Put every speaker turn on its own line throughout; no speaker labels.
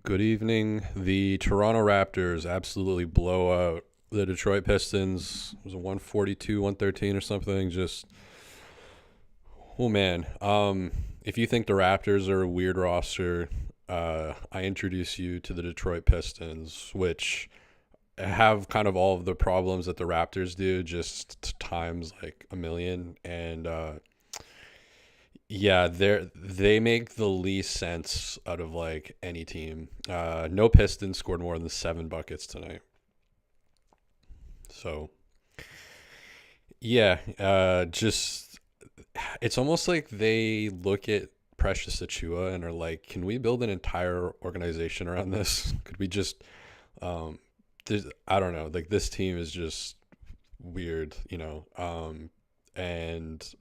Good evening. The Toronto Raptors absolutely blow out the Detroit Pistons. It was a 142, 113 or something. Just, oh man. If you think the Raptors are a weird roster, I introduce you to the Detroit Pistons, which have kind of all of the problems that the Raptors do, just times like a million. And yeah, they make the least sense out of like any team. No Pistons scored more than 7 buckets tonight. So yeah, just it's almost like they look at Precious Achua and are like, can we build an entire organization around this? Could we just um, I don't know. Like this team is just weird, and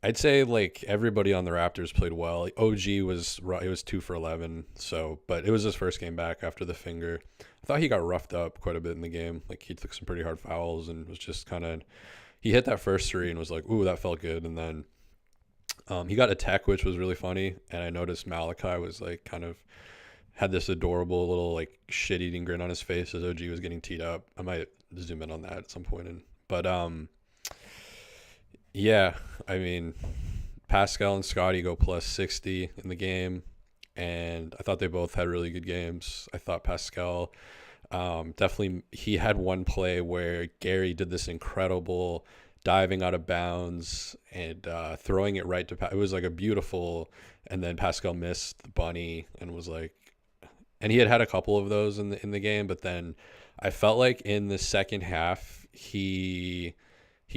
I'd say like everybody on the Raptors played well. Like, OG was 2 for 11, so but it was his first game back after the finger. I thought he got roughed up quite a bit in the game. Like he took some pretty hard fouls and was just kind of he hit that first three and was like, ooh, that felt good. And then he got a tech, which was really funny. And I noticed Malachi was like kind of had this adorable little like shit eating grin on his face as OG was getting teed up. I might zoom in on that at some point. But yeah, I mean, Pascal and Scottie go plus 60 in the game, and I thought they both had really good games. I thought Pascal definitely he had one play where Gary did this incredible diving out of bounds and throwing it right to it was like a beautiful, and then Pascal missed the bunny and was like, and he had a couple of those in the game, but then I felt like in the second half he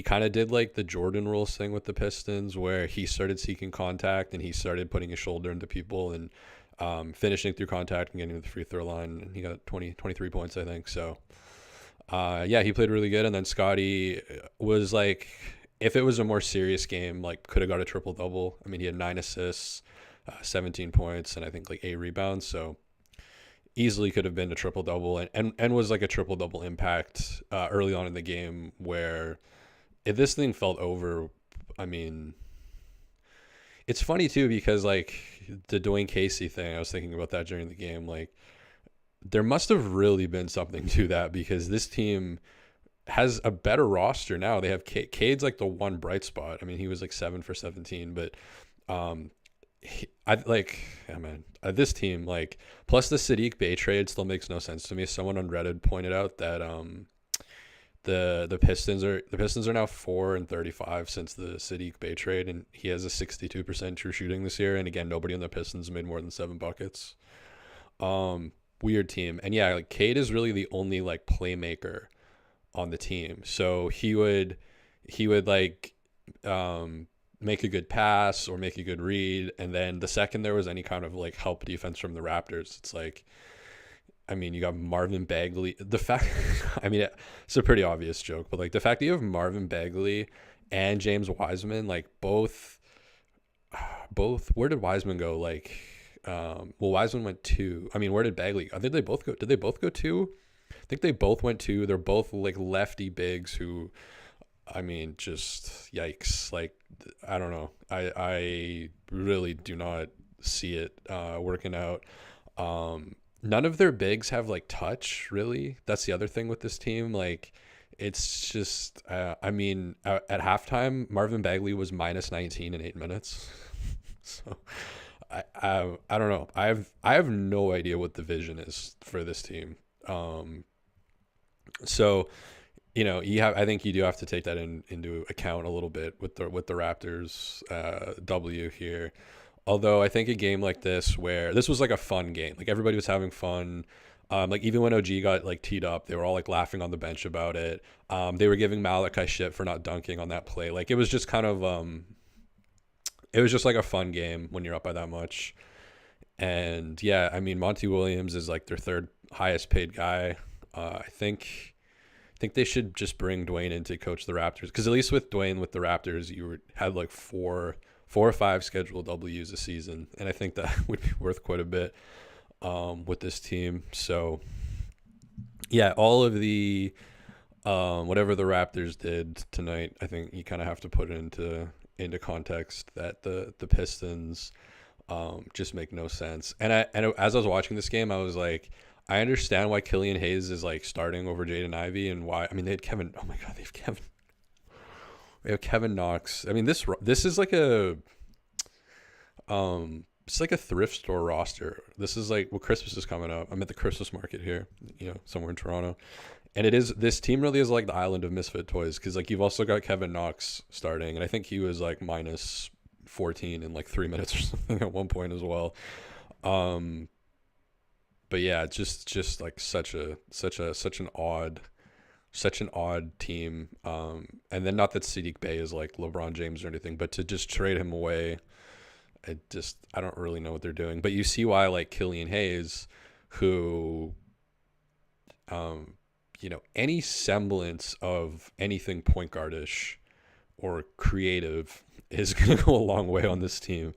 kind of did like the Jordan rules thing with the Pistons where he started seeking contact and he started putting his shoulder into people and finishing through contact and getting to the free throw line. And he got 23 points, I think. So, yeah, he played really good. And then Scottie was like, if it was a more serious game, like could have got a triple double. I mean, he had 9 assists, 17 points, and I think like 8 rebounds. So easily could have been a triple double and was like a triple double impact early on in the game where if this thing felt over, I mean, it's funny too because like the Dwayne Casey thing, I was thinking about that during the game. Like, there must have really been something to that because this team has a better roster now. They have Cade's like the one bright spot. I mean, he was like 7 for 17, but um, I like, yeah, man, this team like plus the Sadiq Bey trade still makes no sense to me. Someone on Reddit pointed out that the Pistons are now 4-35 since the Sadiq Bey trade, and he has a 62% true shooting this year. And again, nobody on the Pistons made more than 7 buckets. Weird team, and yeah, like Cade is really the only like playmaker on the team. So he would like make a good pass or make a good read, and then the second there was any kind of like help defense from the Raptors, it's like, I mean, you got Marvin Bagley. The fact, I mean, it's a pretty obvious joke, but like the fact that you have Marvin Bagley and James Wiseman, like both. Where did Wiseman go? Like, well, Wiseman went two. I mean, where did Bagley? I think they both go. Did they both go two? I think they both went two. They're both like lefty bigs who, I mean, just yikes. Like, I don't know. I really do not see it working out. None of their bigs have like touch, really. That's the other thing with this team. Like, it's just, I mean, at halftime, Marvin Bagley was minus 19 in 8 minutes. So I don't know. I have no idea what the vision is for this team. So I think you do have to take that into account a little bit with the Raptors W here. Although I think a game like this, where this was like a fun game, like everybody was having fun. Like even when OG got like teed up, they were all like laughing on the bench about it. They were giving Malachi shit for not dunking on that play. Like it was just kind of, it was just like a fun game when you're up by that much. And yeah, I mean Monty Williams is like their third highest paid guy. I think they should just bring Dwayne in to coach the Raptors, because at least with Dwayne with the Raptors, had like four or five scheduled W's a season, and I think that would be worth quite a bit with this team. So yeah, all of the whatever the Raptors did tonight, I think you kind of have to put it into context that the Pistons just make no sense. And as I was watching this game, I was like, I understand why Killian Hayes is like starting over Jaden Ivey, and why. I mean, they had Kevin. Oh my God, they have Kevin Knox. I mean, this is like a it's like a thrift store roster. This is like, well, Christmas is coming up. I'm at the Christmas market here, somewhere in Toronto, and this team really is like the island of misfit toys, because like you've also got Kevin Knox starting, and I think he was like minus 14 in like 3 minutes or something at one point as well. But yeah, just like such an odd team. And then, not that Sadiq Bey is like LeBron James or anything, but to just trade him away, I don't really know what they're doing. But you see why, like Killian Hayes, who, any semblance of anything point guardish or creative is going to go a long way on this team.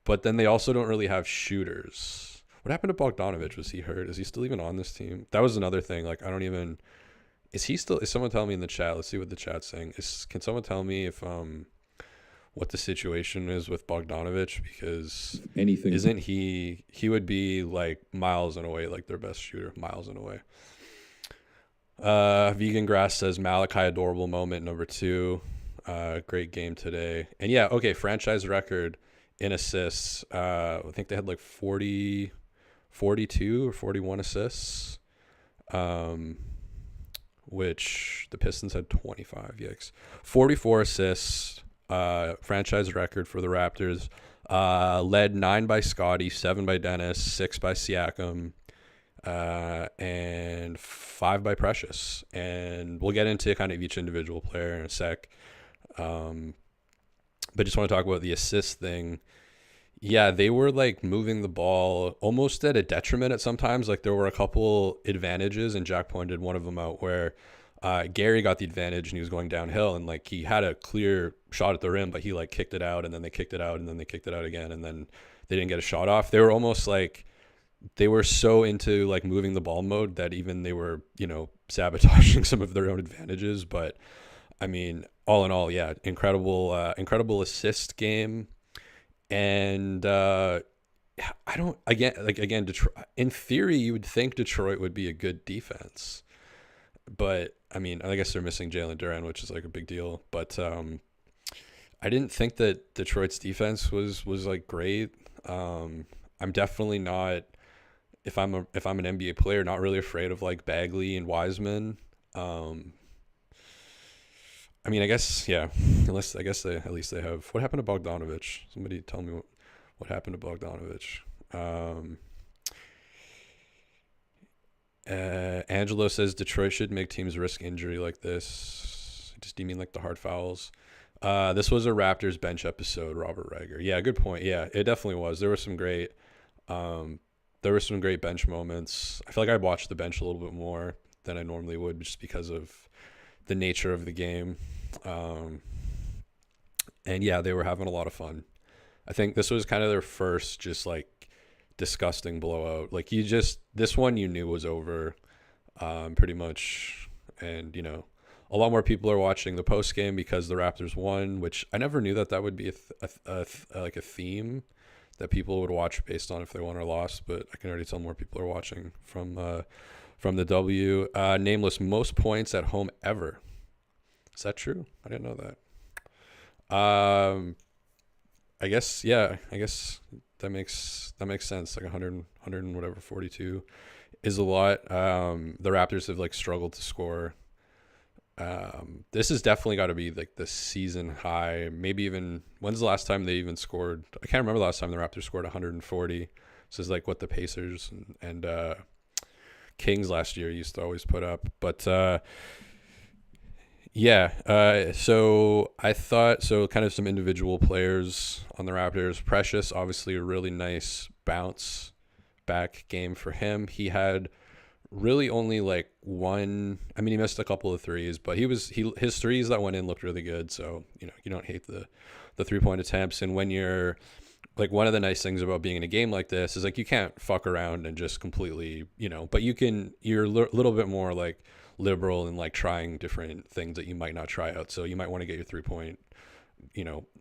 But then they also don't really have shooters. What happened to Bogdanovich? Was he hurt? Is he still even on this team? That was another thing. Like, is someone tell me in the chat? Let's see what the chat's saying. Can someone tell me if, what the situation is with Bogdanovich? Because isn't he would be like miles and away, like their best shooter, miles and away. Vegan Grass says Malachi, adorable moment number 2. Great game today. And yeah, okay, franchise record in assists. I think they had like 42 or 41 assists, which the Pistons had 25. Yikes. 44 assists, franchise record for the Raptors. Led 9 by Scottie, 7 by Dennis, 6 by Siakam, and 5 by Precious. And we'll get into kind of each individual player in a sec. But just want to talk about the assist thing. Yeah, they were like moving the ball almost at a detriment at sometimes. Like there were a couple advantages, and Jack pointed one of them out where Gary got the advantage and he was going downhill, and like he had a clear shot at the rim, but he like kicked it out, and then they kicked it out, and then they kicked it out again, and then they didn't get a shot off. They were almost like, they were so into like moving the ball mode that even they were, sabotaging some of their own advantages. But I mean, all in all, yeah, incredible assist game. And Detroit, in theory, you would think Detroit would be a good defense, but I mean, I guess they're missing Jalen Duren, which is like a big deal. But I didn't think that Detroit's defense was like great. I'm definitely not, if I'm an NBA player, not really afraid of like Bagley and Wiseman. I mean, I guess, yeah, at least they have. What happened to Bogdanovich? Somebody tell me what happened to Bogdanovich. Angelo says Detroit should make teams risk injury like this. Do you mean like the hard fouls? This was a Raptors bench episode, Robert Reiger. Yeah, good point. Yeah, it definitely was. There were some great bench moments. I feel like I watched the bench a little bit more than I normally would, just because of the nature of the game. And yeah, they were having a lot of fun. I think this was kind of their first just like disgusting blowout. Like this one you knew was over, pretty much. And a lot more people are watching the post game because the Raptors won, which I never knew that would be like a theme that people would watch based on if they won or lost. But I can already tell more people are watching from the W. Nameless, most points at home ever. Is that true? I didn't know that. I guess that makes sense. Like 100 and whatever, 42 is a lot. The Raptors have like struggled to score. This has definitely got to be like the season high. Maybe even, when's the last time they even scored? I can't remember the last time the Raptors scored 140. This is like what the Pacers and Kings last year used to always put up. But so I thought, kind of some individual players on the Raptors. Precious, obviously a really nice bounce back game for him. He had really only like one, I mean, he missed a couple of threes, but his threes that went in looked really good. So, you don't hate the 3-point attempts. And when you're like, one of the nice things about being in a game like this is like, you can't fuck around and just completely, but you're a little bit more like liberal and like trying different things that you might not try out. So you might want to get your 3-point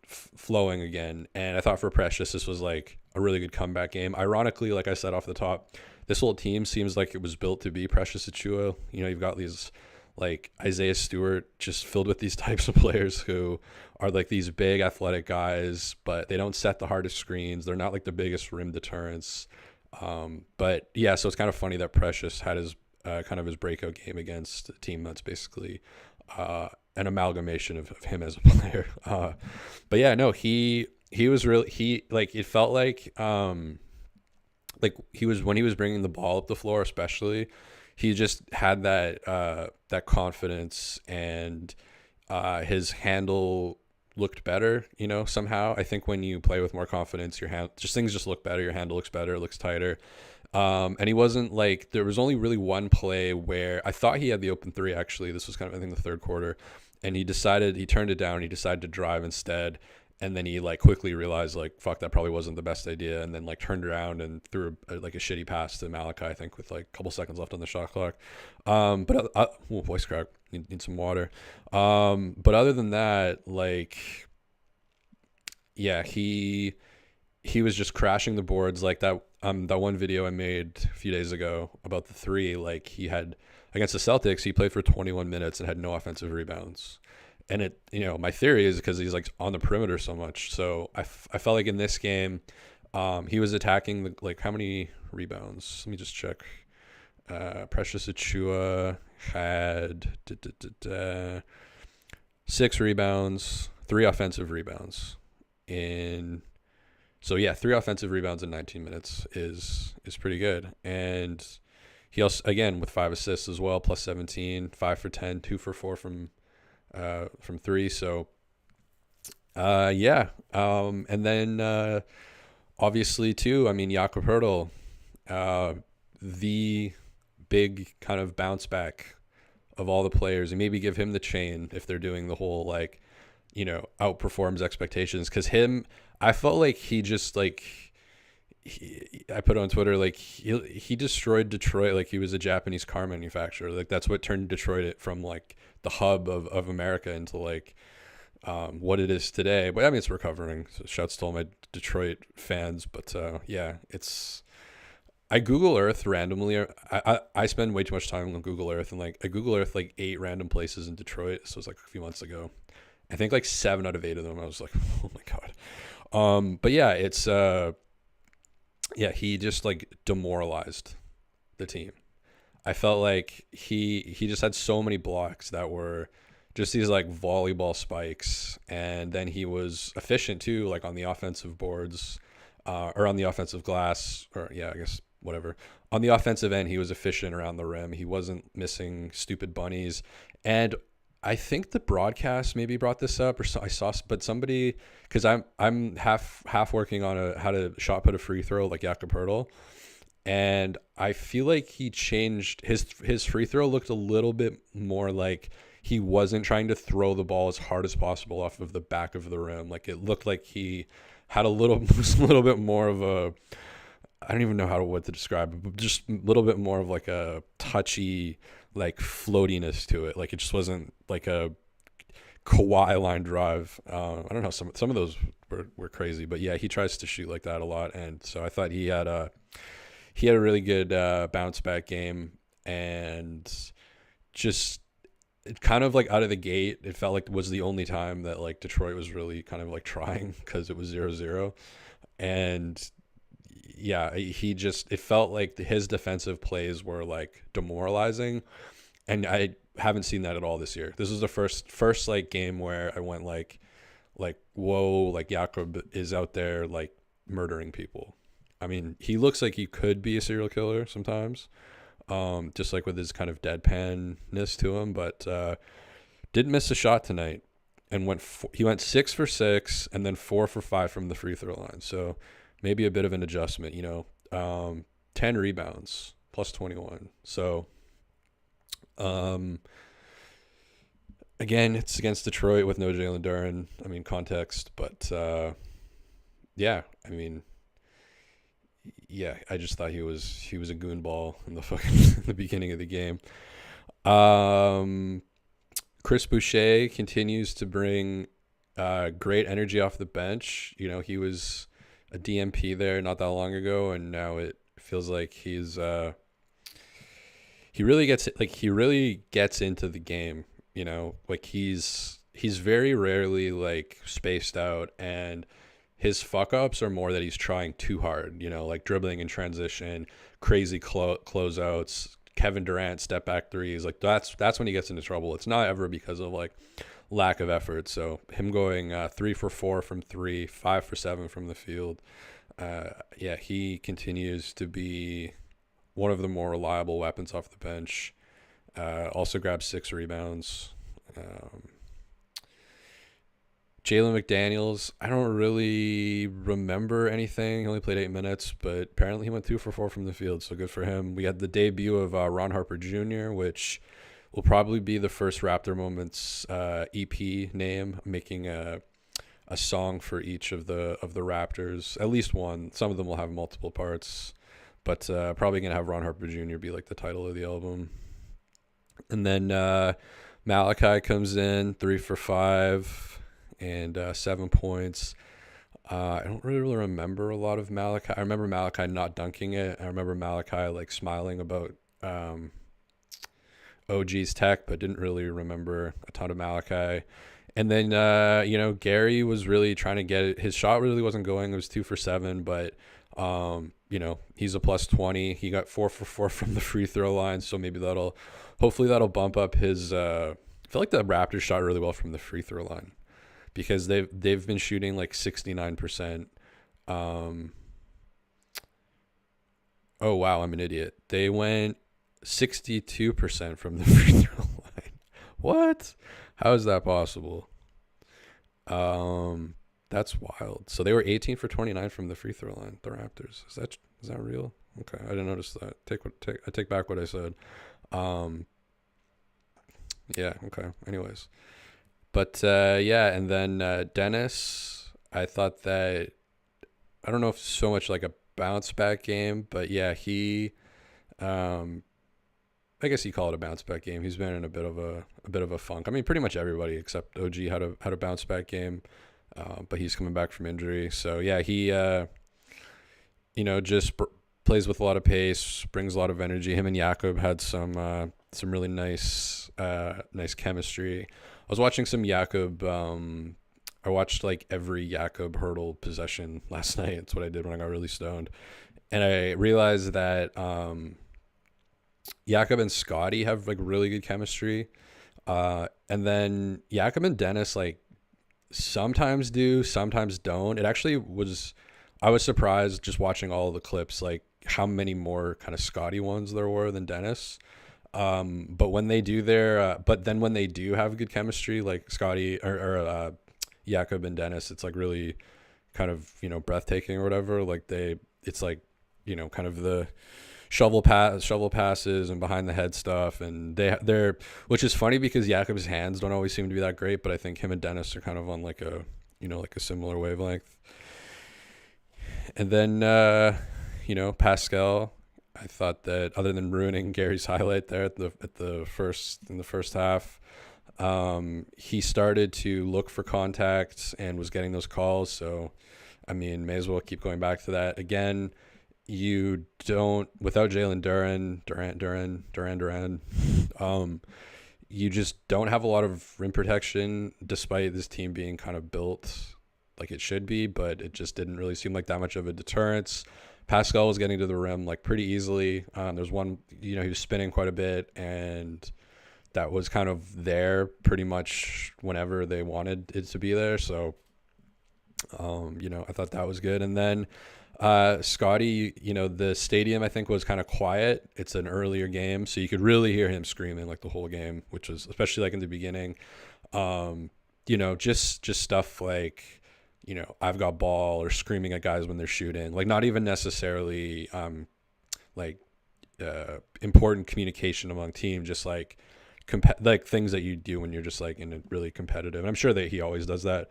flowing again. And I thought for Precious, this was like a really good comeback game. Ironically, like I said off the top, this whole team seems like it was built to be Precious Achiuwa. You've got these like Isaiah Stewart just filled with these types of players who are like these big athletic guys, but they don't set the hardest screens. They're not like the biggest rim deterrents. But yeah, so it's kind of funny that Precious had his kind of his breakout game against a team that's basically an amalgamation of him as a player. But yeah, no, he was really, it felt like he was, when he was bringing the ball up the floor, especially, he just had that confidence, and his handle looked better, somehow. I think when you play with more confidence, things just look better. Your handle looks better, it looks tighter. And he wasn't like, there was only really one play where I thought he had the open three, actually. This was kind of, I think, the third quarter, and he turned it down. He decided to drive instead. And then he like quickly realized like, fuck, that probably wasn't the best idea. And then like turned around and threw a shitty pass to Malachi, I think, with like a couple seconds left on the shot clock. Voice crack, need some water. But other than that, like, yeah, he was just crashing the boards like that. That one video I made a few days ago about the three, like he had against the Celtics, he played for 21 minutes and had no offensive rebounds. And it, my theory is because he's like on the perimeter so much. So I felt like in this game, he was attacking how many rebounds? Let me just check. Precious Achiuwa had 6 rebounds, 3 offensive rebounds So yeah, 3 offensive rebounds in 19 minutes is pretty good. And he also, again, with 5 assists as well, plus 17, 5 for 10, 2 for 4 from 3. So yeah. And then obviously too, I mean, Jakob Poeltl, the big kind of bounce back of all the players, and maybe give him the chain if they're doing the whole outperforms expectations. Because I felt like he just I put on Twitter, like he destroyed Detroit like he was a Japanese car manufacturer. Like that's what turned Detroit from like the hub of America into like what it is today. But I mean, it's recovering. So shouts to all my Detroit fans. But yeah, I Google Earth randomly. I spend way too much time on Google Earth, and like I Google Earth like 8 random places in Detroit. So it was like a few months ago. I think like 7 out of 8 of them, I was like, oh my God. But yeah, it's yeah, he just like demoralized the team. I felt like he just had so many blocks that were just these like volleyball spikes, and then he was efficient too, like on the offensive boards, or on the offensive glass, or yeah, I guess whatever. On the offensive end, he was efficient around the rim. He wasn't missing stupid bunnies. And I think the broadcast maybe brought this up, or so I saw, but somebody, because I'm half working on how to shot put a free throw like Jakob Poeltl, and I feel like he changed his free throw looked a little bit more like he wasn't trying to throw the ball as hard as possible off of the back of the rim. Like it looked like he had a little bit more of a, I don't even know what to describe it, but just a little bit more of like a touchy, like floatiness to it. Like it just wasn't like a Kawhi line drive. I don't know. Some of those were crazy, but yeah, he tries to shoot like that a lot. And so I thought he had a really good bounce back game, and just kind of like out of the gate, it felt like it was the only time that like Detroit was really kind of like trying, because it was 0-0. And yeah, it felt like his defensive plays were like demoralizing, and I haven't seen that at all this year. This was the first like game where I went like whoa, like Jakob is out there like murdering people. I mean, he looks like he could be a serial killer sometimes, just like with his kind of deadpanness to him, but didn't miss a shot tonight, and he went 6 for 6 and then 4 for 5 from the free throw line. So maybe a bit of an adjustment, 10 rebounds plus 21. So, again, it's against Detroit with no Jalen Duren. I mean, context, but, yeah, I mean, yeah, I just thought he was a goonball in the beginning of the game. Chris Boucher continues to bring Great energy off the bench. He was a DMP there not that long ago, and now it feels like he really gets into the game. Like he's very rarely like spaced out, and his fuck ups are more that he's trying too hard. Like dribbling in transition, crazy closeouts, Kevin Durant step back threes. Like that's when he gets into trouble. It's not ever because of like lack of effort. So him going 3 for 4 from three, 5 for 7 from the field. Yeah, he continues to be one of the more reliable weapons off the bench. Also grabbed 6 rebounds. Jalen McDaniels, I don't really remember anything. He only played 8 minutes, but apparently he went 2 for 4 from the field, so good for him. We had the debut of Ron Harper Jr., which will probably be the first Raptor Moments EP name, making a song for each of the Raptors, at least one. Some of them will have multiple parts, but probably gonna have Ron Harper Jr. be like the title of the album. And then Malachi comes in 3 for 5 and 7 points. I don't really remember a lot of Malachi. I remember Malachi not dunking it. I remember Malachi like smiling about OG's tech, but didn't really remember a ton of Malachi. And then Gary was really trying to get it. His shot really wasn't going. It was 2 for 7, but he's a plus 20. He got 4 for 4 from the free throw line, so maybe hopefully that'll bump up his. I feel like the Raptors shot really well from the free throw line, because they've been shooting like 69%. Oh wow, I'm an idiot. They went 62% from the free throw line. What? How is that possible? That's wild. So they were 18 for 29 from the free throw line, the Raptors. Is that real? Okay, I didn't notice that. I take back what I said. Yeah, okay. Anyways. But and then Dennis, I thought that, I don't know if so much like a bounce back game, but yeah, he I guess you call it a bounce back game. He's been in a bit of a funk. I mean, pretty much everybody except OG had a bounce back game, but he's coming back from injury. So yeah, he just plays with a lot of pace, brings a lot of energy. Him and Jakob had some really nice chemistry. I was watching some Jakob. I watched like every Jakob hurdle possession last night. That's what I did when I got really stoned, and I realized that Jakob and Scottie have like really good chemistry, and then Jakob and Dennis like sometimes do, sometimes don't. I was surprised just watching all the clips, like how many more kind of Scottie ones there were than Dennis. But when they do when they do have good chemistry, like Scottie or Jakob and Dennis, it's like really kind of, breathtaking or whatever. Like it's like, kind of the shovel passes and behind the head stuff. And they're, which is funny because Jakob's hands don't always seem to be that great, but I think him and Dennis are kind of on like a, like a similar wavelength. And then, Pascal, I thought that other than ruining Gary's highlight there in the first half, he started to look for contact and was getting those calls. So, I mean, may as well keep going back to that. Again, you don't, without Jalen Duran, you just don't have a lot of rim protection, despite this team being kind of built like it should be, but it just didn't really seem like that much of a deterrence. Pascal was getting to the rim like pretty easily. There's one, he was spinning quite a bit, and that was kind of there pretty much whenever they wanted it to be there. So, I thought that was good. And then Scottie, the stadium I think was kind of quiet. It's an earlier game, so you could really hear him screaming like the whole game, which was especially like in the beginning. Just stuff like, I've got ball, or screaming at guys when they're shooting, like not even necessarily important communication among team, just like like things that you do when you're just like in a really competitive. And I'm sure that he always does that.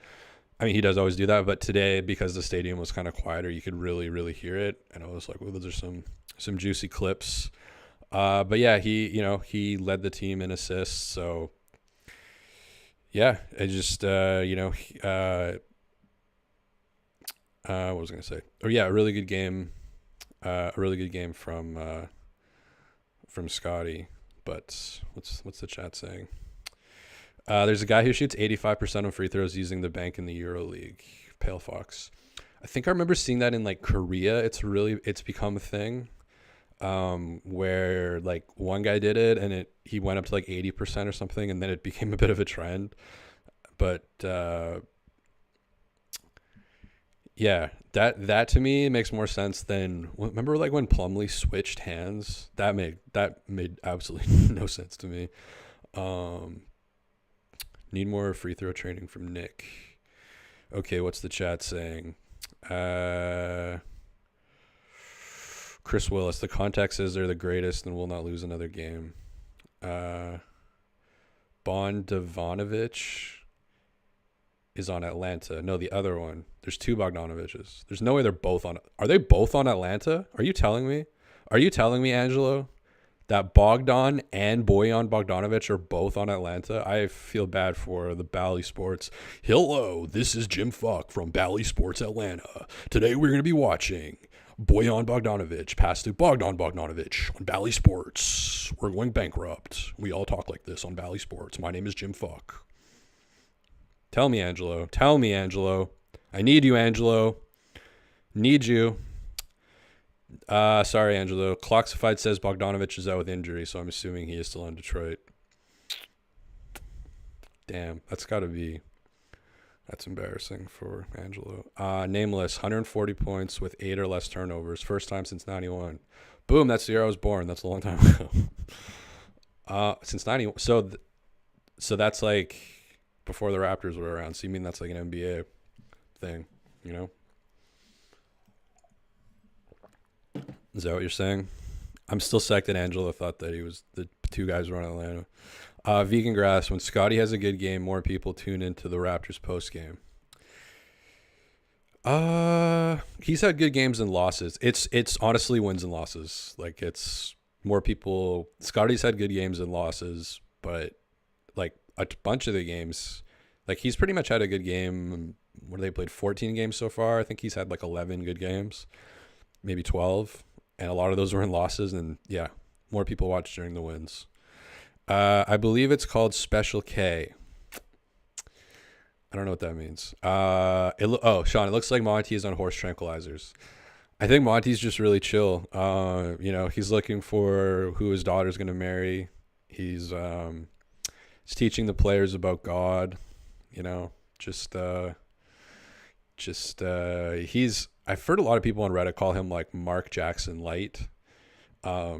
I mean, he does always do that, but today, because the stadium was kind of quieter, you could really, really hear it. And I was like, well, those are some juicy clips. But yeah, he led the team in assists. So yeah, I just what was I gonna say? Oh yeah, a really good game. A really good game from Scottie. But what's the chat saying? There's a guy who shoots 85% of free throws using the bank in the Euro League. Pale Fox. I think I remember seeing that in like Korea. It's become a thing. Where like one guy did it and he went up to like 80% or something, and then it became a bit of a trend. But yeah, that to me makes more sense than, remember like when Plumlee switched hands. That made absolutely no sense to me. Um, Need more free throw training from Nick. Okay, what's the chat saying? Chris Willis. The context says they're the greatest and will not lose another game. Bogdanovic is on Atlanta. No, the other one. There's two Bogdanoviches. There's no way they're both on. Are they both on Atlanta? Are you telling me? Are you telling me, Angelo, that Bogdan and Bojan Bogdanovic are both on Atlanta? I feel bad for the Bally Sports. Hello, this is Jim Fuck from Bally Sports Atlanta. Today we're going to be watching Bojan Bogdanovic pass to Bogdan Bogdanovic on Bally Sports. We're going bankrupt. We all talk like this on Bally Sports. My name is Jim Fuck. Tell me, Angelo. Tell me, Angelo. I need you, Angelo. Need you. Sorry, Angelo. Cloxified says Bogdanovic is out with injury, so I'm assuming he is still in Detroit. Damn, that's embarrassing for Angelo. Nameless, 140 points with 8 or less turnovers. First time since 91. Boom, that's the year I was born. That's a long time ago. Since 91. So that's like before the Raptors were around. So you mean that's like an NBA thing, you know? Is that what you're saying? I'm still psyched that Angelo thought that he was the two guys were on Atlanta. Vegan Grass, when Scottie has a good game, more people tune into the Raptors post game. He's had good games and losses. It's honestly wins and losses. Like, it's more people. Scottie's had good games and losses, but like a bunch of the games, like he's pretty much had a good game. What have they played? 14 games so far. I think he's had like 11 good games, maybe 12. And a lot of those were in losses, and yeah, more people watch during the wins. I believe it's called Special K. I don't know what that means. Sean, it looks like Monty is on horse tranquilizers. I think Monty's just really chill. He's looking for who his daughter's going to marry. He's teaching the players about God. I've heard a lot of people on Reddit call him like Mark Jackson Light,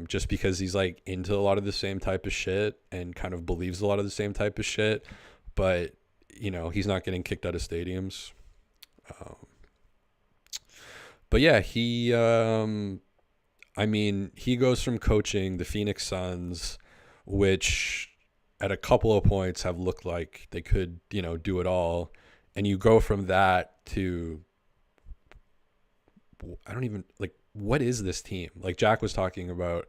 just because he's like into a lot of the same type of shit and kind of believes a lot of the same type of shit, but he's not getting kicked out of stadiums. But yeah, he goes from coaching the Phoenix Suns, which at a couple of points have looked like they could, do it all. And you go from that to, I don't even, like, what is this team? Like Jack was talking about,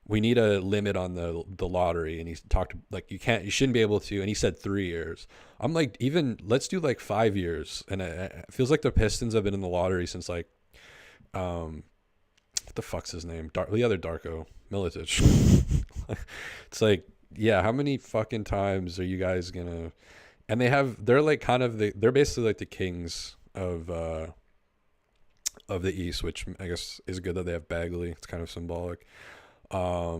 we need a limit on the lottery. And he talked like, you shouldn't be able to. And he said 3 years. I'm like, let's do like 5 years. And it feels like the Pistons have been in the lottery since like, what the fuck's his name? The other Darko, Milicic. It's like, yeah, how many fucking times are you guys gonna? And they're like kind of they're basically like the kings of the East, which I guess is good that they have Bagley. It's kind of symbolic. But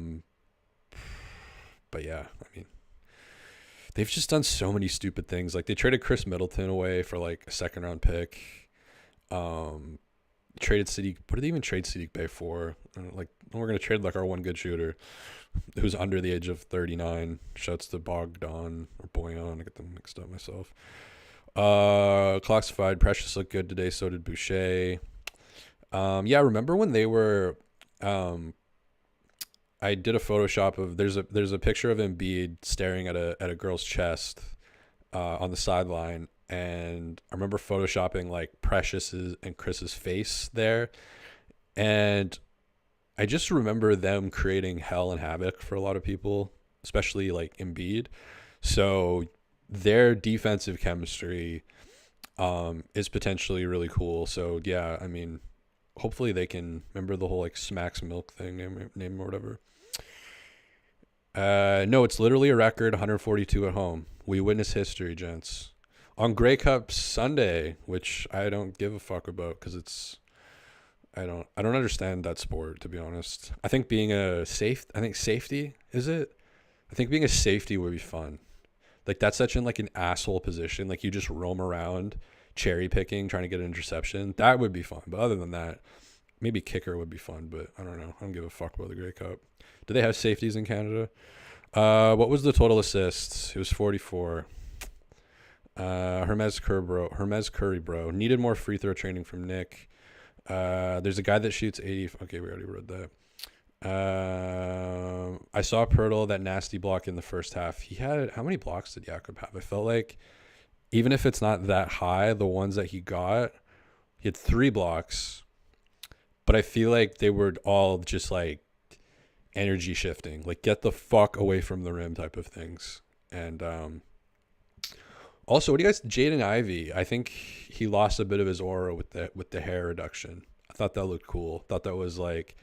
yeah, I mean, they've just done so many stupid things. Like they traded Chris Middleton away for like a 2nd round pick. Traded City. What did they even trade Sadiq Bey for? Like, we're gonna trade like our one good shooter who's under the age of 39. Shouts to Bogdan or Boyan. I get them mixed up myself. Classified. Precious looked good today. So did Boucher. Yeah, remember when they were? I did a Photoshop of there's a picture of Embiid staring at a girl's chest on the sideline, and I remember photoshopping like Precious's and Chris's face there, and I just remember them creating hell and havoc for a lot of people, especially like Embiid. So their defensive chemistry is potentially really cool. So yeah, I mean, hopefully they can remember the whole like Smacks Milk thing name or whatever. No, it's literally a record 142 at home. We witness history, gents. On Grey Cup Sunday, which I don't give a fuck about because it's I don't understand that sport, to be honest. I think being a safety is it? I think being a safety would be fun. Like that's such like an asshole position. Like you just roam around cherry picking, trying to get an interception. That would be fun. But other than that, maybe kicker would be fun, but I don't know. I don't give a fuck about the Grey Cup. Do they have safeties in Canada? What was the total assists? It was 44. Hermes Curry, bro. Needed more free throw training from Nick. There's a guy that shoots 80. Okay, we already read that. I saw Poeltl, that nasty block in the first half. He had, how many blocks did Jakob have? I felt like even if it's not that high, the ones that he had 3 blocks, but I feel like they were all just like energy shifting, like get the fuck away from the rim type of things. And also, what do you guys, Jaden Ivey? I think he lost a bit of his aura with the hair reduction. I thought that looked cool. Thought that was like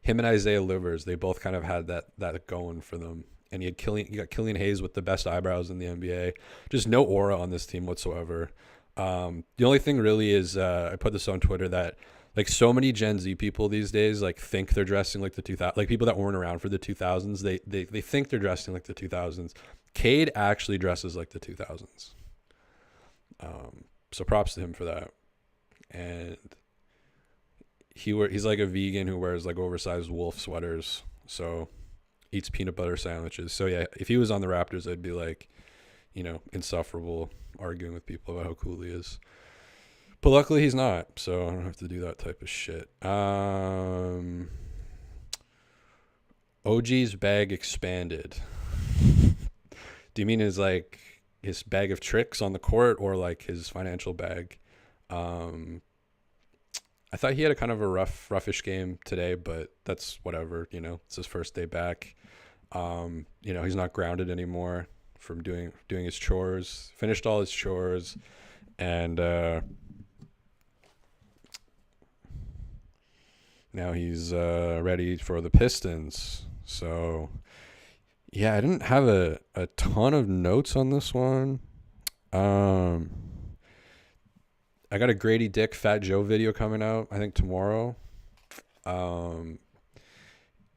him and Isaiah Livers. They both kind of had that going for them. And you got Killian Hayes with the best eyebrows in the NBA. Just no aura on this team whatsoever. The only thing really is I put this on Twitter that like so many Gen Z people these days like think they're dressing like the 2000s, like people that weren't around for the 2000s. They think they're dressing like the 2000s. Cade actually dresses like the 2000s. So props to him for that. And he's like a vegan who wears like oversized wolf sweaters. So eats peanut butter sandwiches. So yeah, if he was on the Raptors, I'd be like, insufferable arguing with people about how cool he is. But luckily he's not, so I don't have to do that type of shit. OG's bag expanded. Do you mean his bag of tricks on the court or like his financial bag? I thought he had a kind of a roughish game today, but that's whatever, it's his first day back. He's not grounded anymore from doing his chores, finished all his chores, and now he's ready for the Pistons. So yeah, I didn't have a ton of notes on this one. I got a Grady Dick Fat Joe video coming out, I think tomorrow.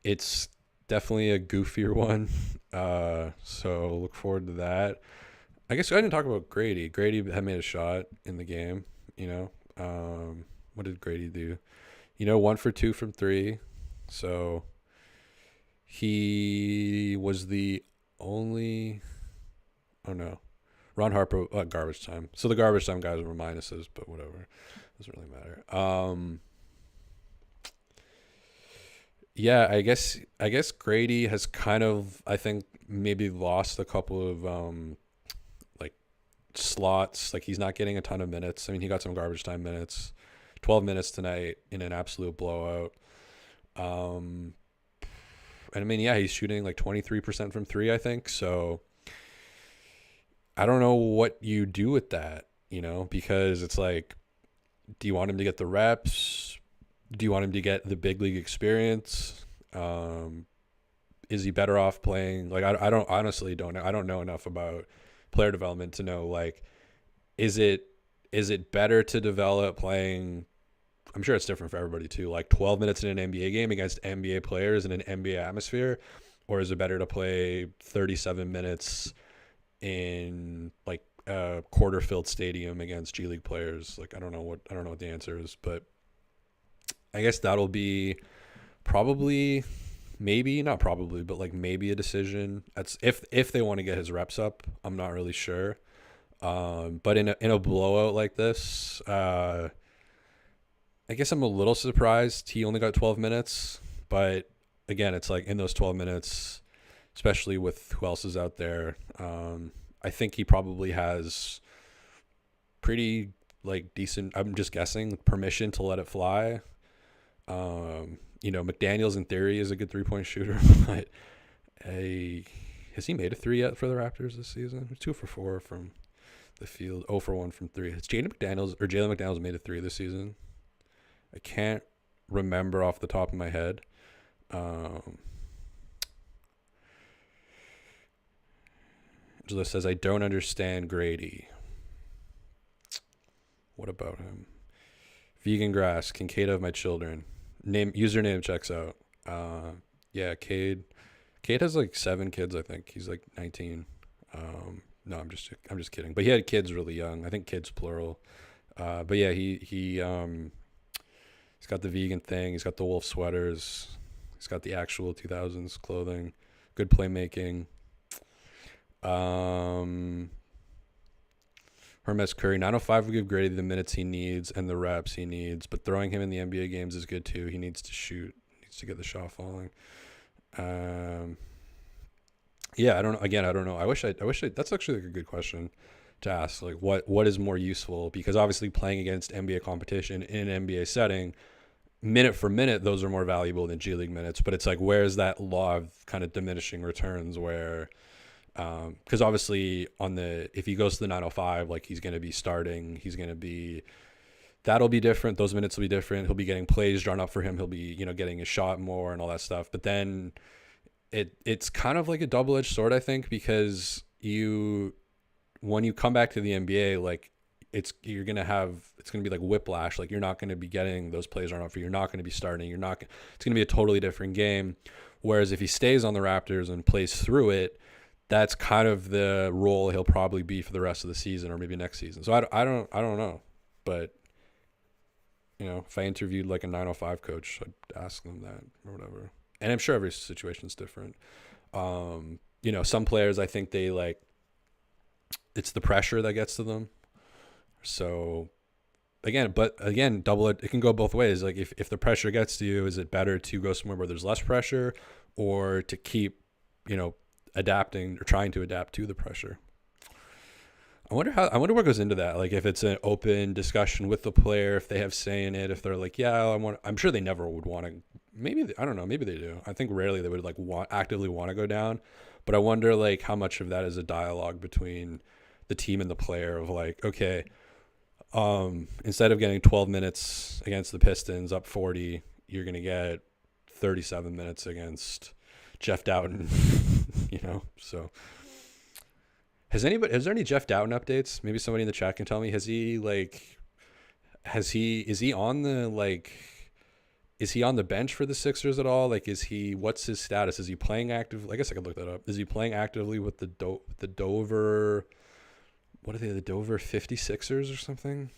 It's definitely a goofier one. So look forward to that. I guess I didn't talk about Grady. Grady had made a shot in the game, What did Grady do? 1 for 2 from 3. So he was the only, oh no, Ron Harper, garbage time. So the garbage time guys were minuses, but whatever. Doesn't really matter. Yeah, I guess Grady has kind of, I think, maybe lost a couple of like slots. Like he's not getting a ton of minutes. I mean, he got some garbage time minutes. 12 minutes tonight in an absolute blowout. And I mean, yeah, he's shooting like 23% from 3, I think. So I don't know what you do with that, because it's like, do you want him to get the reps? Do you want him to get the big league experience? Is he better off playing? Like, I don't honestly don't know. I don't know enough about player development to know, like, is it better to develop playing? I'm sure it's different for everybody too. Like 12 minutes in an NBA game against NBA players in an NBA atmosphere, or is it better to play 37 minutes in like a quarter-filled stadium against G League players? Like I don't know what the answer is, but I guess that'll be probably, maybe not probably, but like maybe a decision. That's if they want to get his reps up. I'm not really sure. But in a blowout like this, I guess I'm a little surprised he only got 12 minutes. But again, it's like in those 12 minutes, especially with who else is out there, I think he probably has pretty like decent, I'm just guessing, permission to let it fly. McDaniels in theory is a good 3-point shooter, but Has he made a three yet for the Raptors this season? 2 for 4 from the field, 0 for 1 from 3. Has Jalen McDaniels made a 3 this season? I can't remember off the top of my head. Angela says, I don't understand Grady. What about him? Vegan grass, Kincaid of my children. Username checks out. Yeah, Cade has like 7 kids, I think. He's like 19. No, I'm just kidding. But he had kids really young. I think kids plural. But yeah, he's got the vegan thing. He's got the wolf sweaters. He's got the actual 2000s clothing. Good playmaking. Hermes Curry, 905 will give Grady the minutes he needs and the reps he needs, but throwing him in the NBA games is good too. He needs to shoot. He needs to get the shot falling. Yeah, I don't know. Again, I don't know. I wish that's actually like a good question to ask. Like what is more useful? Because obviously playing against NBA competition in an NBA setting, minute for minute, those are more valuable than G League minutes. But it's like, where's that law of kind of diminishing returns where, because obviously if he goes to the 905, like he's going to be starting, that'll be different. Those minutes will be different. He'll be getting plays drawn up for him. He'll be, getting his shot more and all that stuff. But then it's kind of like a double-edged sword, I think, because when you come back to the NBA, like it's going to be like whiplash. Like you're not going to be getting those plays drawn up for you. You're not going to be starting. It's going to be a totally different game. Whereas if he stays on the Raptors and plays through it, that's kind of the role he'll probably be for the rest of the season or maybe next season. So I don't know, but if I interviewed like a 905 coach, I'd ask them that or whatever. And I'm sure every situation's different. Some players, I think they like, it's the pressure that gets to them. So again, double it. It can go both ways. Like if the pressure gets to you, is it better to go somewhere where there's less pressure or to keep, adapting or trying to adapt to the pressure? I wonder what goes into that. Like if it's an open discussion with the player, if they have say in it, if they're like, yeah, I'm sure they never would want to, I don't know, maybe they do. I think rarely they would like actively want to go down, but I wonder like how much of that is a dialogue between the team and the player of like, okay, instead of getting 12 minutes against the Pistons up 40, you're going to get 37 minutes against Jeff Doughton, so is there any Jeff Doughton updates? Maybe somebody in the chat can tell me, is he on the bench for the Sixers at all? Like, what's his status? Is he playing active? I guess I could look that up. Is he playing actively with the Dover, what are they, the Dover 56ers or something?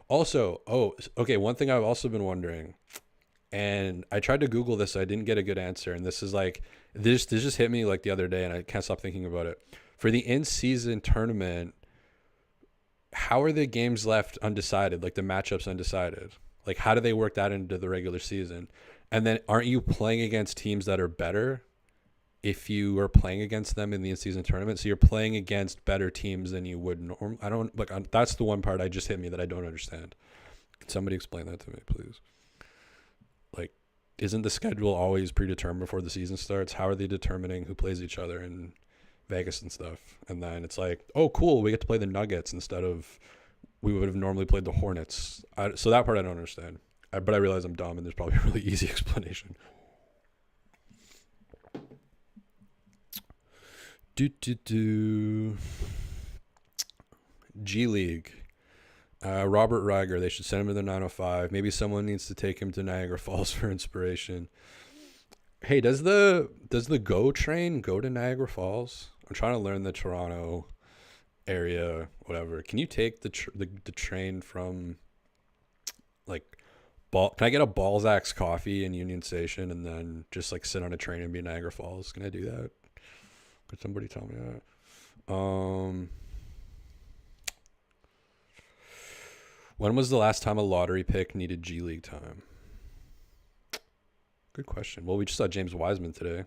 Also, one thing I've also been wondering, and I tried to Google this, I didn't get a good answer, and this is like, this just hit me like the other day, and I can't stop thinking about it. For the in-season tournament, how are the games left undecided, like the matchups undecided? Like, how do they work that into the regular season? And then aren't you playing against teams that are better if you are playing against them in the in-season tournament? So you're playing against better teams than you would normally. That's the one part I just hit me that I don't understand. Can somebody explain that to me, please? Like, isn't the schedule always predetermined before the season starts? How are they determining who plays each other in Vegas and stuff? And then it's like, oh, cool, we get to play the Nuggets instead of we would have normally played the Hornets. So that part I don't understand. But I realize I'm dumb, and there's probably a really easy explanation. G League. Robert Reiger, they should send him to the 905. Maybe someone needs to take him to Niagara Falls for inspiration. Hey, does the GO train go to Niagara Falls? I'm trying to learn the Toronto area, whatever. Can you take the train from like can I get a Balzac's coffee in Union Station and then just like sit on a train and be in Niagara Falls? Can I do that? Could somebody tell me that? When was the last time a lottery pick needed G League time? Good question. Well, we just saw James Wiseman today,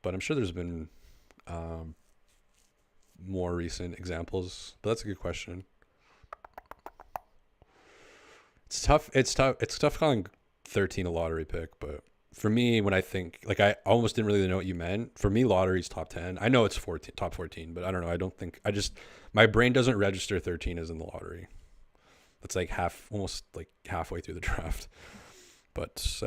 but I'm sure there's been more recent examples, but that's a good question. It's tough calling 13 a lottery pick, but for me, when I think, like, I almost didn't really know what you meant. For me, lottery's top 10. I know it's 14, top 14, but I don't know. I don't think, my brain doesn't register 13 as in the lottery. That's like almost like halfway through the draft. But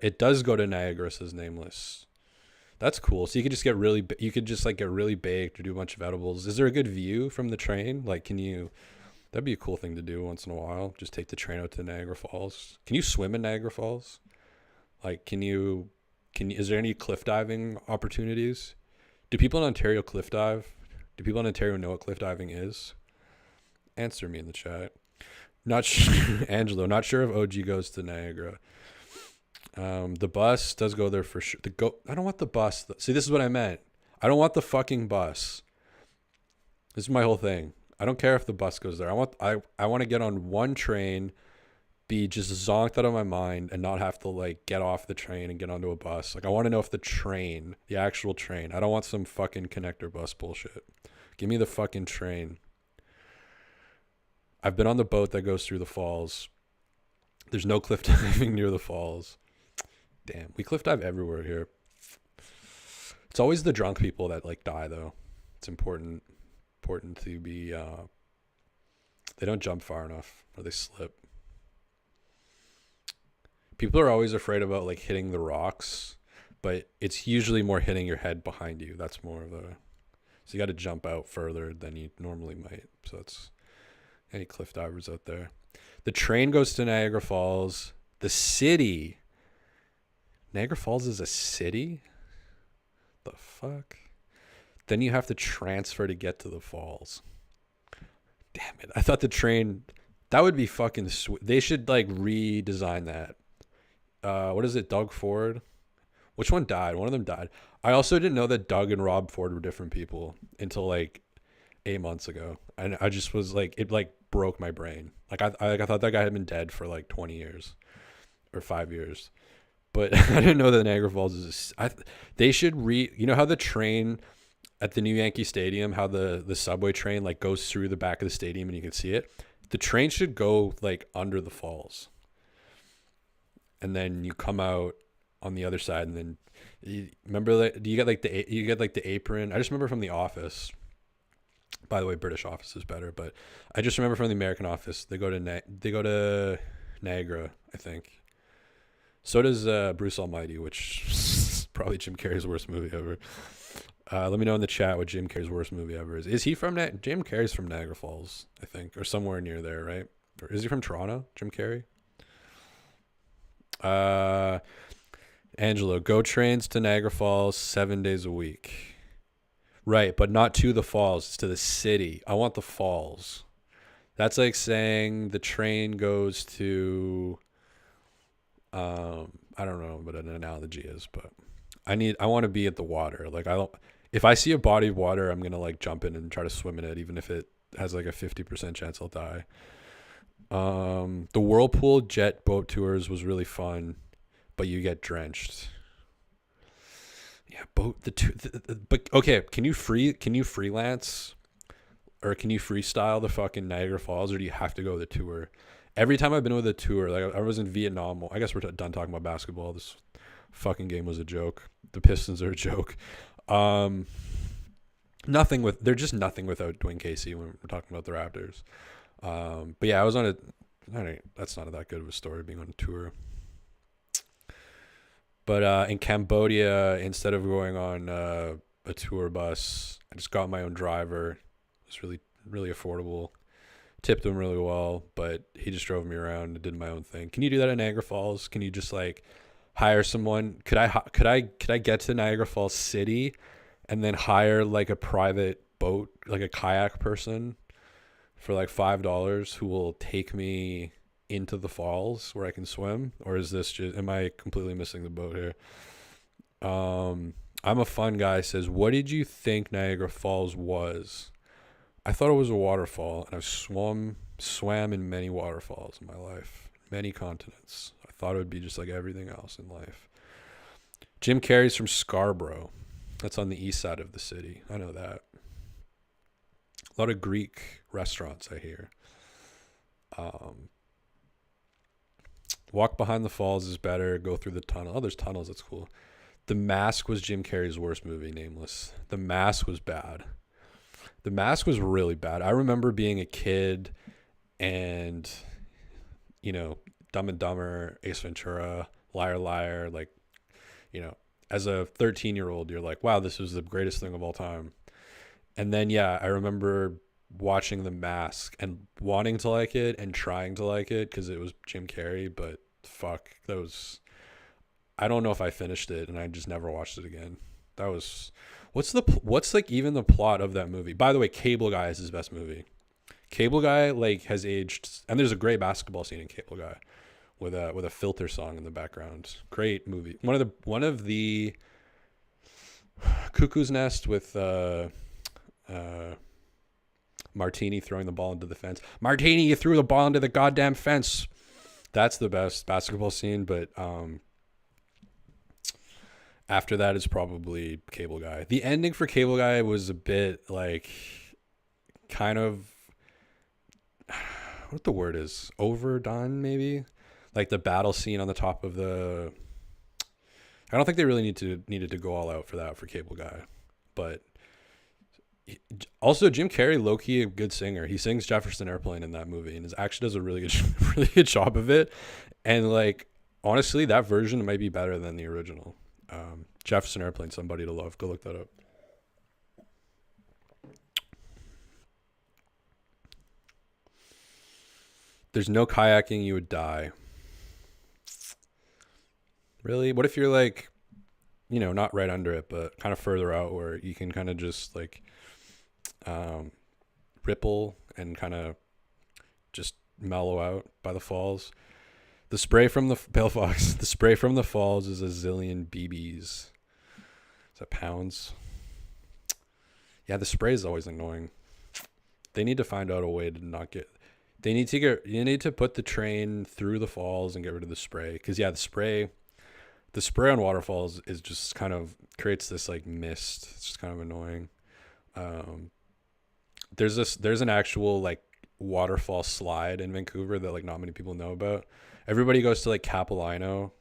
it does go to Niagara, says Nameless. That's cool. So you could just get really, you could just like get really baked or do a bunch of edibles. Is there a good view from the train? Like, that'd be a cool thing to do once in a while. Just take the train out to Niagara Falls. Can you swim in Niagara Falls? Like, is there any cliff diving opportunities? Do people in Ontario cliff dive? Do people in Ontario know what cliff diving is? Answer me in the chat. Not sure, Angelo. Not sure if OG goes to Niagara. The bus does go there for sure. I don't want the bus. See, this is what I meant. I don't want the fucking bus. This is my whole thing. I don't care if the bus goes there. I want to get on one train, be just zonked out of my mind, and not have to like get off the train and get onto a bus. Like, I want to know if the actual train. I don't want some fucking connector bus bullshit. Give me the fucking train. I've been on the boat that goes through the falls. There's no cliff diving near the falls. Damn, we cliff dive everywhere here. It's always the drunk people that like die though. It's important to be they don't jump far enough or they slip. People are always afraid about like hitting the rocks, but it's usually more hitting your head behind you. That's more of so you got to jump out further than you normally might. So that's any cliff divers out there. The train goes to Niagara Falls. The city. Niagara Falls is a city? The fuck? Then you have to transfer to get to the falls. Damn it. I thought the train, that would be fucking sweet. They should like redesign that. What is it? Doug Ford? Which one died? One of them died. I also didn't know that Doug and Rob Ford were different people until like 8 months ago. And I just was like, it like broke my brain. Like I thought that guy had been dead for like 20 years or 5 years. But I didn't know that Niagara Falls is they should you know how the train at the new Yankee Stadium, how the subway train like goes through the back of the stadium and you can see it? The train should go like under the falls. And then you come out on the other side and then remember that you get like the apron. I just remember from The Office. By the way, British Office is better, but I just remember from the American Office, they go to Niagara, I think. So does Bruce Almighty, which is probably Jim Carrey's worst movie ever. Let me know in the chat what Jim Carrey's worst movie ever is. Is he from Jim Carrey's from Niagara Falls, I think, or somewhere near there, right? Or is he from Toronto, Jim Carrey? Angelo, go trains to Niagara Falls 7 days a week. Right, but not to the falls. It's to the city. I want the falls. That's like saying the train goes to... I don't know what an analogy is, but I want to be at the water. Like if I see a body of water, I'm going to like jump in and try to swim in it, even if it has like a 50% chance I'll die. The whirlpool jet boat tours was really fun, but you get drenched. Yeah, but okay, can you freelance or can you freestyle the fucking Niagara Falls, or do you have to go the tour? Every time I've been with a tour, like I was in Vietnam. I guess we're done talking about basketball. This fucking game was a joke. The Pistons are a joke. They're just nothing without Dwayne Casey when we're talking about the Raptors. But yeah, I was on that's not that good of a story being on a tour. But in Cambodia, instead of going on a tour bus, I just got my own driver. It was really, really affordable. Tipped him really well, but he just drove me around and did my own thing. Can you do that at Niagara Falls? Can you just like hire someone? Could I get to Niagara Falls City and then hire like a private boat, like a kayak person for like $5 who will take me into the falls where I can swim? Or is this am I completely missing the boat here? I'm a fun guy says, what did you think Niagara Falls was? I thought it was a waterfall, and I've swam in many waterfalls in my life, many continents. I thought it would be just like everything else in life. Jim Carrey's from Scarborough. That's on the east side of the city. I know that. A lot of Greek restaurants, I hear. Walk Behind the Falls is better. Go Through the Tunnel. Oh, there's tunnels. That's cool. The Mask was Jim Carrey's worst movie, Nameless. The Mask was bad. The Mask was really bad. I remember being a kid and, you know, Dumb and Dumber, Ace Ventura, Liar Liar, like, you know, as a 13-year-old, you're like, wow, this was the greatest thing of all time. And then, yeah, I remember watching The Mask and wanting to like it and trying to like it because it was Jim Carrey, but fuck, that was, I don't know if I finished it, and I just never watched it again. That was, what's like even the plot of that movie? By the way, Cable Guy is his best movie. Cable Guy like has aged, and there's a great basketball scene in Cable Guy with a filter song in the background. Great movie. One of the Cuckoo's Nest with Martini throwing the ball into the fence. Martini, you threw the ball into the goddamn fence. That's the best basketball scene, but after that is probably Cable Guy. The ending for Cable Guy was a bit like kind of, what the word is, overdone maybe. Like the battle scene on the top of the, I don't think they really needed to go all out for that for Cable Guy. But also Jim Carrey, low-key a good singer. He sings Jefferson Airplane in that movie and actually does a really good job of it. And like honestly, that version might be better than the original. Jefferson Airplane, Somebody to Love. Go look that up. There's no kayaking, you would die. Really? What if you're like, you know, not right under it, but kind of further out where you can kind of just like ripple and kind of just mellow out by the falls? The spray from the Pale Fox. The spray from the falls is a zillion BBs. Is that pounds? Yeah, the spray is always annoying. They need to find out a way to not get. You need to put the train through the falls and get rid of the spray. Because yeah, the spray on waterfalls is just kind of creates this like mist. It's just kind of annoying. There's an actual like waterfall slide in Vancouver that like not many people know about. Everybody goes to like Capilano,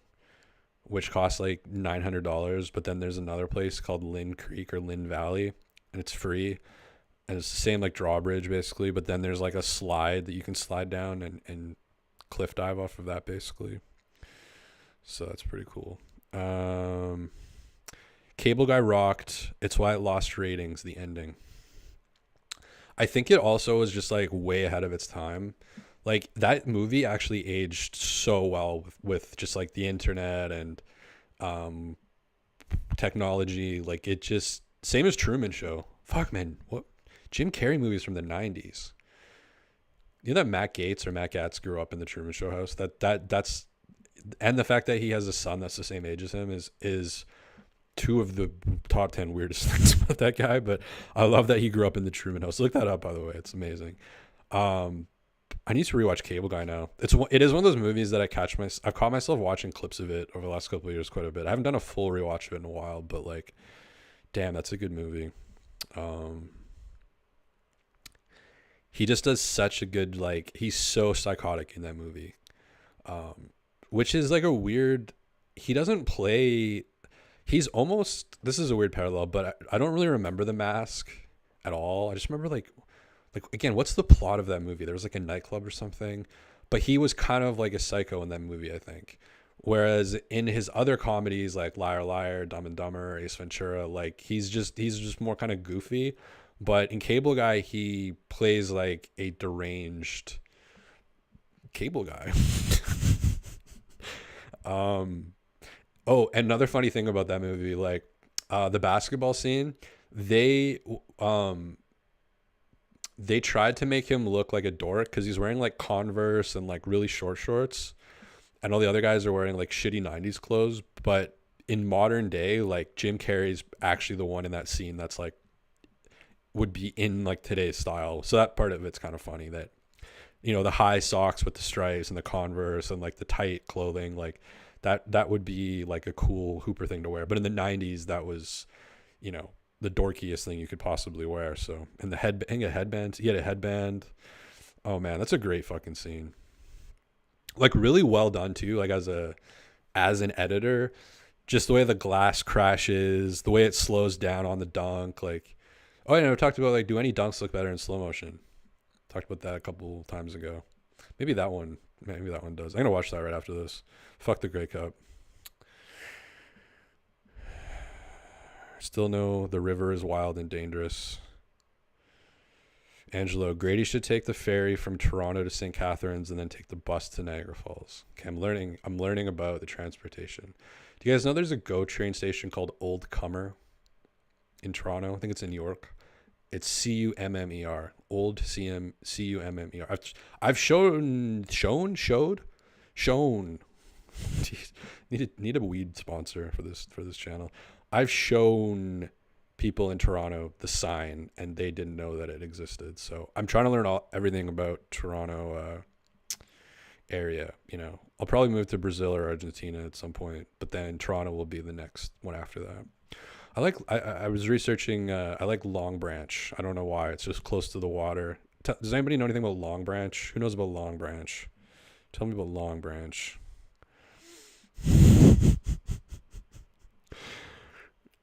which costs like $900, but then there's another place called Lynn Creek or Lynn Valley, and it's free. And it's the same like drawbridge basically, but then there's like a slide that you can slide down and cliff dive off of that basically. So that's pretty cool. Cable Guy rocked. It's why it lost ratings, the ending. I think it also was just like way ahead of its time. Like that movie actually aged so well with just like the internet and technology. Like it just, same as Truman Show. Fuck man, what? Jim Carrey movies from the 90s. You know that Matt Gaetz grew up in the Truman Show house? That's and the fact that he has a son that's the same age as him is two of the top 10 weirdest things about that guy. But I love that he grew up in the Truman house. Look that up, by the way. It's amazing. I need to rewatch Cable Guy now. It is one of those movies that I've caught myself watching clips of it over the last couple of years quite a bit. I haven't done a full rewatch of it in a while, but like, damn, that's a good movie. He just does such a good, like, he's so psychotic in that movie. Which is like a weird, he doesn't play, he's almost, this is a weird parallel, but I don't really remember The Mask at all. I just remember like again, what's the plot of that movie? There was like a nightclub or something, but he was kind of like a psycho in that movie, I think. Whereas in his other comedies like Liar Liar, Dumb and Dumber, Ace Ventura, like he's just more kind of goofy. But in Cable Guy, he plays like a deranged cable guy. Oh, another funny thing about that movie, like the basketball scene, they tried to make him look like a dork because he's wearing like Converse and like really short shorts, and all the other guys are wearing like shitty 90s clothes. But in modern day, like Jim Carrey's actually the one in that scene that's like would be in like today's style. So that part of it's kind of funny that, you know, the high socks with the stripes and the Converse and like the tight clothing, like that would be like a cool Hooper thing to wear. But in the 90s, that was, you know, the dorkiest thing you could possibly wear. So, and he had a headband. Oh man, that's a great fucking scene. Like really well done too. Like as an editor, just the way the glass crashes, the way it slows down on the dunk. Like, oh, I know. We talked about like, do any dunks look better in slow motion? Talked about that a couple times ago. Maybe that one. Maybe that one does. I'm gonna watch that right after this. Fuck the Grey Cup. Still know the river is wild and dangerous. Angelo, Grady should take the ferry from Toronto to St. Catharines and then take the bus to Niagara Falls. Okay, I'm learning about the transportation. Do you guys know there's a GO train station called Old Cummer in Toronto? I think it's in York. It's Cummer. Old Cummer. I've shown. Jeez, need a weed sponsor for this channel. I've shown people in Toronto the sign, and they didn't know that it existed. So I'm trying to learn everything about Toronto area. You know, I'll probably move to Brazil or Argentina at some point, but then Toronto will be the next one after that. I was researching. I like Long Branch. I don't know why. It's just close to the water. Does anybody know anything about Long Branch? Who knows about Long Branch? Tell me about Long Branch.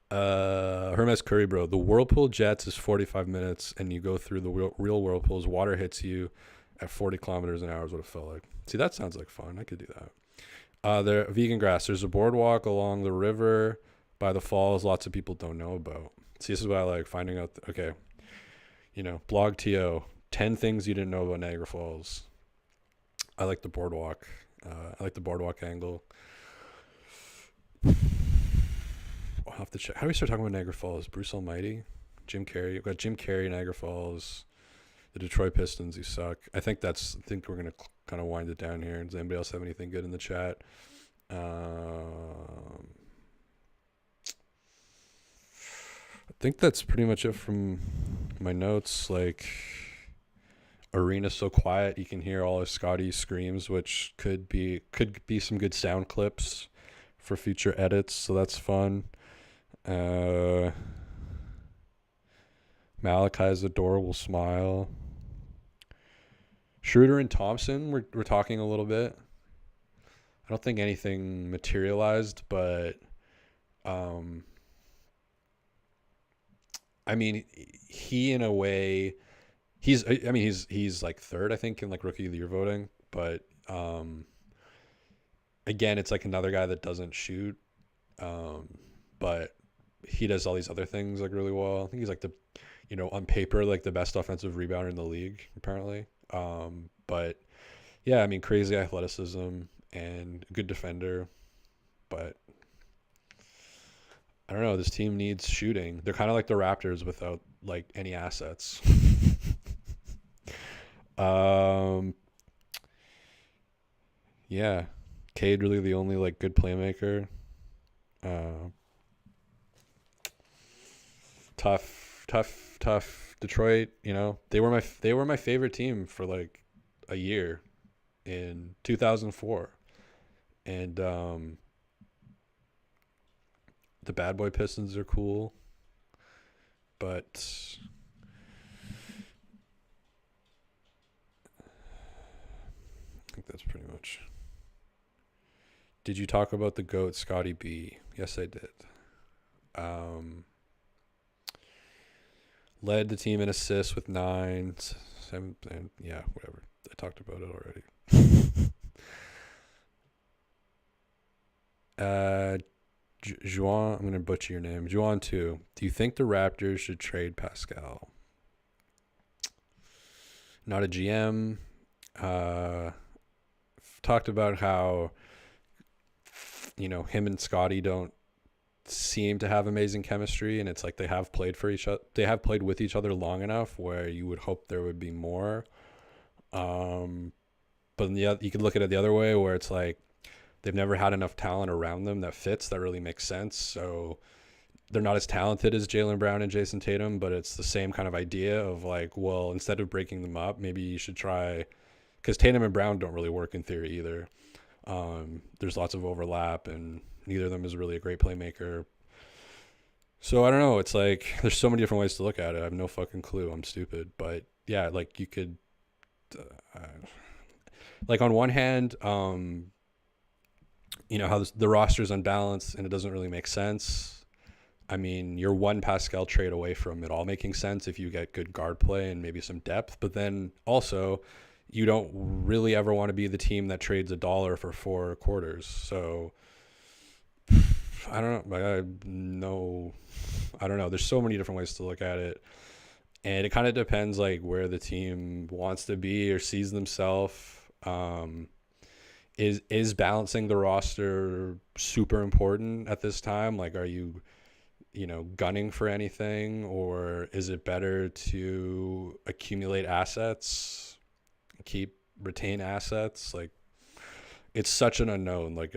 Hermes Curry, bro. The Whirlpool Jets is 45 minutes, and you go through the real whirlpools. Water hits you at 40 kilometers an hour is what it felt like. See, that sounds like fun. I could do that. There, vegan grass. There's a boardwalk along the river by the falls. Lots of people don't know about. See, this is what I like, finding out. Okay, you know, blog TO 10 things you didn't know about Niagara Falls. I like the boardwalk. I like the boardwalk angle. I'll have to check. How do we start talking about Niagara Falls? Bruce Almighty, Jim Carrey. We've got Jim Carrey, Niagara Falls, the Detroit Pistons. You suck. I think we're gonna kind of wind it down here. Does anybody else have anything good in the chat? I think that's pretty much it from my notes. Like, arena's so quiet you can hear all of Scotty's screams, which could be some good sound clips for future edits. So that's fun. Malachi's adorable smile. Schroeder and Thompson, we're talking a little bit. I don't think anything materialized, but I mean, he in a way, he's like third, I think, in like rookie of the year voting, but again, it's like another guy that doesn't shoot, but he does all these other things like really well. I think he's like on paper, like the best offensive rebounder in the league, apparently. But yeah, I mean, crazy athleticism and good defender, but I don't know. This team needs shooting. They're kind of like the Raptors without like any assets. Yeah, Cade really the only like good playmaker. Tough Detroit. You know, they were my favorite team for like a year in 2004, and the Bad Boy Pistons are cool, but I think that's pretty much. Did you talk about the GOAT, Scottie B? Yes, I did. Led the team in assists with 9, 7, and yeah, whatever. I talked about it already. Juan, I'm going to butcher your name. Juan 2. Do you think the Raptors should trade Pascal? Not a GM. Talked about how, him and Scottie don't seem to have amazing chemistry, and it's like they have played with each other long enough where you would hope there would be more. But you could look at it the other way where it's like they've never had enough talent around them that fits, that really makes sense. So they're not as talented as Jaylen Brown and Jason Tatum, but it's the same kind of idea of like, well, instead of breaking them up, maybe you should try, because Tatum and Brown don't really work in theory either. There's lots of overlap, and neither of them is really a great playmaker. So I don't know. It's like there's so many different ways to look at it. I have no fucking clue. I'm stupid. But yeah, like you could. like on one hand, how the roster's unbalanced and it doesn't really make sense. I mean, you're one Pascal trade away from it all making sense if you get good guard play and maybe some depth. But then also, you don't really ever want to be the team that trades $1 for 4 quarters. So I don't know. I don't know. There's so many different ways to look at it. And it kind of depends like where the team wants to be or sees themselves. Is balancing the roster super important at this time? Like, are you gunning for anything, or is it better to accumulate assets, retain assets? Like, it's such an unknown. Like,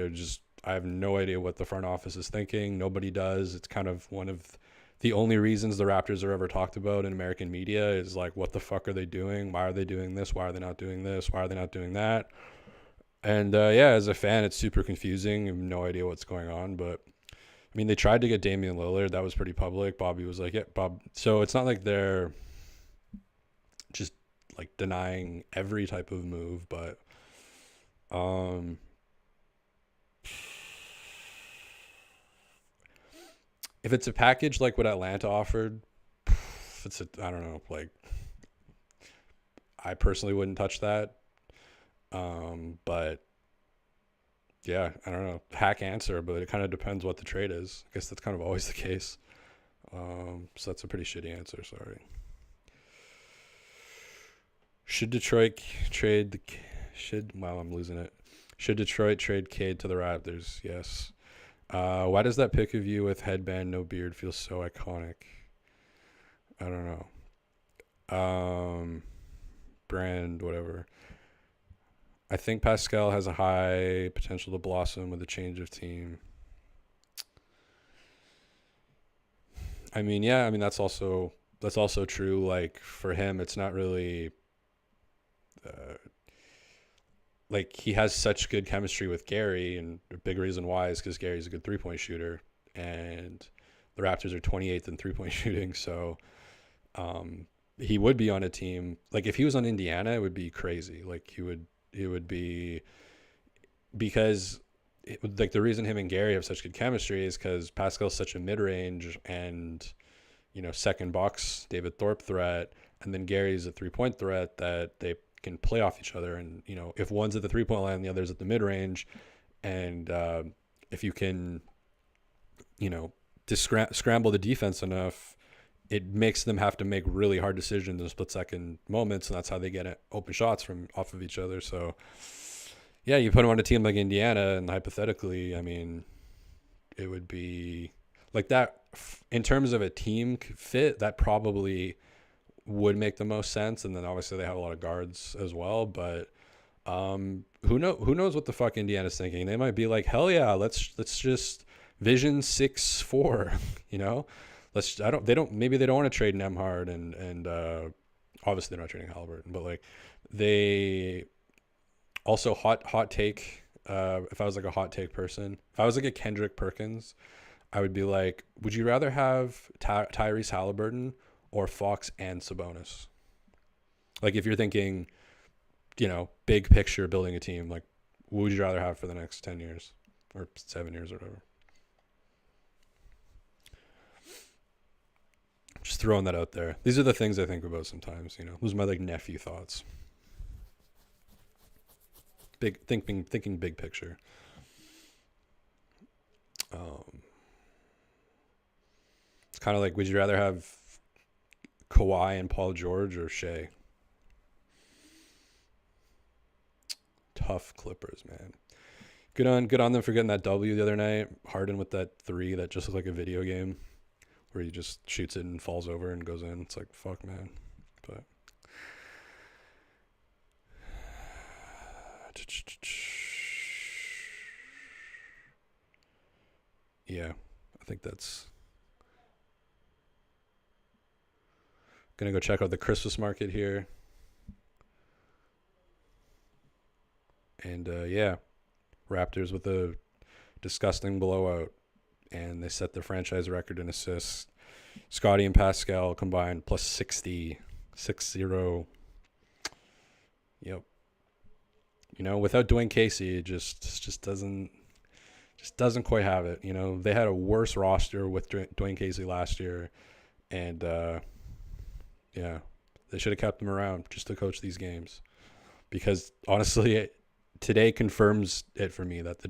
I have no idea what the front office is thinking. Nobody does. It's kind of one of the only reasons the Raptors are ever talked about in American media is like, what the fuck are they doing? Why are they doing this? Why are they not doing this? Why are they not doing that? And as a fan, it's super confusing. I have no idea what's going on. But I mean, they tried to get Damian Lillard. That was pretty public. Bobby was like, yeah, Bob. So it's not like they're just like denying every type of move, but if it's a package like what Atlanta offered, I don't know, like, I personally wouldn't touch that. But yeah, I don't know, hack answer, but it kind of depends what the trade is. I guess that's kind of always the case. So that's a pretty shitty answer. Sorry. Should Detroit trade I'm losing it. Should Detroit trade Cade to the Raptors? Yes. Why does that pic of you with headband, no beard feel so iconic? I don't know. Brand, whatever. I think Pascal has a high potential to blossom with a change of team. I mean, yeah, I mean that's also true. Like, for him, it's not really like, he has such good chemistry with Gary, and a big reason why is because Gary's a good 3-point shooter, and the Raptors are 28th in 3-point shooting. So he would be on a team, like if he was on Indiana, it would be crazy. Like, it would be, because like the reason him and Gary have such good chemistry is because Pascal's such a mid-range and second box David Thorpe threat, and then Gary's a 3-point threat that they can play off each other. And if one's at the 3-point line, the other's at the mid-range, and if you can scramble the defense enough, it makes them have to make really hard decisions in split-second moments, and that's how they get open shots from off of each other. So, yeah, you put them on a team like Indiana, and hypothetically, I mean, it would be like that. In terms of a team fit, that probably would make the most sense. And then obviously they have a lot of guards as well. But who knows what the fuck Indiana's thinking? They might be like, hell yeah, let's just Vision 6-4, maybe they don't want to trade Nemhard and obviously they're not trading Halliburton, but like, they also hot take. If I was like a hot take person, if I was like a Kendrick Perkins, I would be like, would you rather have Tyrese Halliburton or Fox and Sabonis? Like, if you're thinking, big picture building a team, like, what would you rather have for the next 10 years or 7 years or whatever? Just throwing that out there. These are the things I think about sometimes, Those are my like nephew thoughts. Thinking big picture. It's kind of like, would you rather have Kawhi and Paul George or Shea? Tough Clippers, man. Good on them for getting that W the other night. Harden with that 3 that just looked like a video game, where he just shoots it and falls over and goes in. It's like, fuck, man. But yeah, I think that's gonna go check out the Christmas market here. And yeah, Raptors with a disgusting blowout, and they set the franchise record in assists. Scottie and Pascal combined plus 60, 6-0. Yep. without Dwayne Casey, it just doesn't quite have it. They had a worse roster with Dwayne Casey last year, and yeah, they should have kept him around just to coach these games, because honestly, today confirms it for me that the